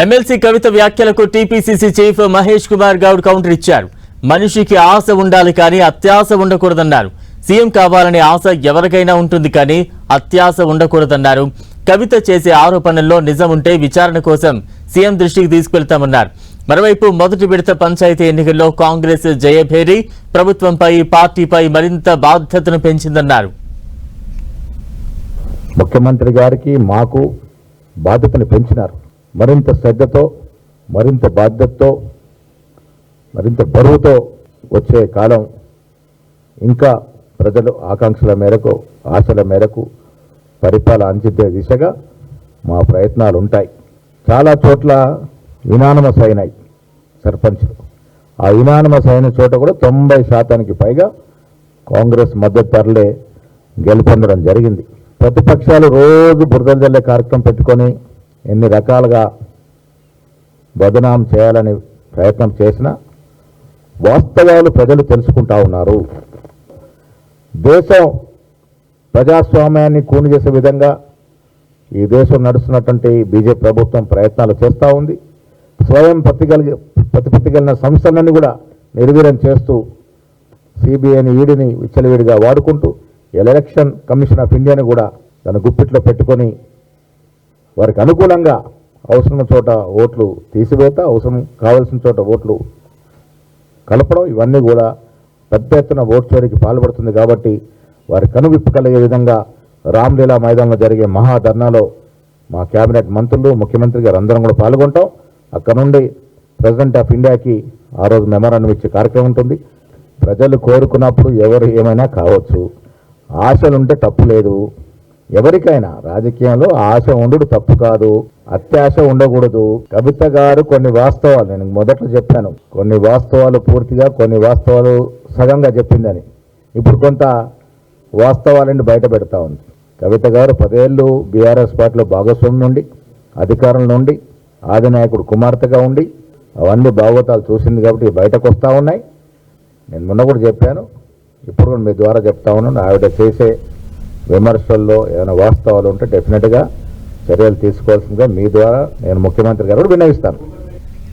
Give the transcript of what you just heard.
MLC కవిత వ్యాఖ్యలకు TPCC chief Mahesh Kumar Goud counter ఇచ్చారు. మనిషికి ఆశ ఉండాలి కానీ అత్యాశ ఉండకూడదన్నారు. సీఎం కావాలనే ఆశ ఎవరికైనా ఉంటుంది కానీ అత్యాశ ఉండకూడదన్నారు. కవిత చేసే ఆరోపణల్లో నిజం ఉంటే విచారణ కోసం సీఎం దృష్టికి తీసుకెళ్తామన్నారు. మరోవైపు మొదటి విడత పంచాయతీ ఎన్నికల్లో కాంగ్రెస్ జయభేరి ప్రభుత్వంపై పార్టీపై మరింత బాధ్యతను పెంచిందన్నారు. ముఖ్యమంత్రి గారికి మాకు బాధ్యతను పెంచినారు. మరింత శ్రద్ధతో, మరింత బాధ్యతతో, మరింత బరువుతో వచ్చే కాలం ఇంకా ప్రజలు ఆకాంక్షల మేరకు, ఆశల మేరకు పరిపాలన అందించే దిశగా మా ప్రయత్నాలు ఉంటాయి. చాలా చోట్ల యునానిమస్ అయినాయి సర్పంచ్లు. ఆ యునానిమస్ అయిన చోట కూడా 90% పైగా కాంగ్రెస్ మద్దతుదారులే గెలుపొందడం జరిగింది. ప్రతిపక్షాలు రోజు బురదలు జల్లే కార్యక్రమం పెట్టుకొని ఎన్ని రకాలుగా బదనాం చేయాలని ప్రయత్నం చేసినా వాస్తవాలు ప్రజలు తెలుసుకుంటా ఉన్నారు. దేశం ప్రజాస్వామ్యాన్ని కూని చేసే విధంగా ఈ దేశం నడుస్తున్నటువంటి బీజేపీ ప్రభుత్వం ప్రయత్నాలు చేస్తూ ఉంది. స్వయం ప్రతిపత్తి కలిగిన సంస్థలన్నీ కూడా నిర్వీర్యం చేస్తూ సిబిఐని, ఈడీని విచ్చలవిడిగా వాడుకుంటూ ఎలక్షన్ కమిషన్ ఆఫ్ ఇండియాని కూడా తన గుప్పిట్లో పెట్టుకొని వారికి అనుకూలంగా అవసరం చోట ఓట్లు తీసివేత, అవసరం కావాల్సిన చోట ఓట్లు కలపడం, ఇవన్నీ కూడా పెద్ద ఎత్తున ఓటు చోరీకి పాల్పడుతుంది. కాబట్టి వారి కనువిప్పు కలిగే విధంగా రామ్లీలా మైదానంలో జరిగే మహాధర్నాలో మా కేబినెట్ మంత్రులు, ముఖ్యమంత్రి గారు అందరం కూడా పాల్గొంటాం. అక్కడ నుండి ప్రెసిడెంట్ ఆఫ్ ఇండియాకి ఆ రోజు మెమరాండం ఇచ్చే కార్యక్రమం ఉంటుంది. ప్రజలు కోరుకున్నప్పుడు ఎవరు ఏమైనా కావచ్చు. ఆశలుంటే తప్పు లేదు. ఎవరికైనా రాజకీయంలో ఆశ ఉండు తప్పు కాదు, అత్యాశ ఉండకూడదు. కవిత గారు కొన్ని వాస్తవాలు, నేను మొదట్లో చెప్పాను, కొన్ని వాస్తవాలు పూర్తిగా, కొన్ని వాస్తవాలు సగంగా చెప్పిందని. ఇప్పుడు కొంత వాస్తవాలని బయట పెడతా ఉంది. కవిత గారు 10 ఏళ్ళు బీఆర్ఎస్ పార్టీలో భాగస్వామ్యం నుండి, అధికారంలో నుండి, ఆదినాయకుడు కుమార్తెగా ఉండి అవన్నీ భాగవతాలు చూసింది కాబట్టి బయటకు వస్తూ ఉన్నాయి. నేను మొన్న కూడా చెప్పాను, ఇప్పుడు కూడా మీ ద్వారా చెప్తా ఉన్నాను. ఆవిడ చేసే విమర్శల్లో ఏమైనా వాస్తవాలు ఉంటే డెఫినెట్గా చర్యలు తీసుకోవాల్సిందిగా మీ ద్వారా నేను ముఖ్యమంత్రి గారు కూడా విన్నవిస్తాను.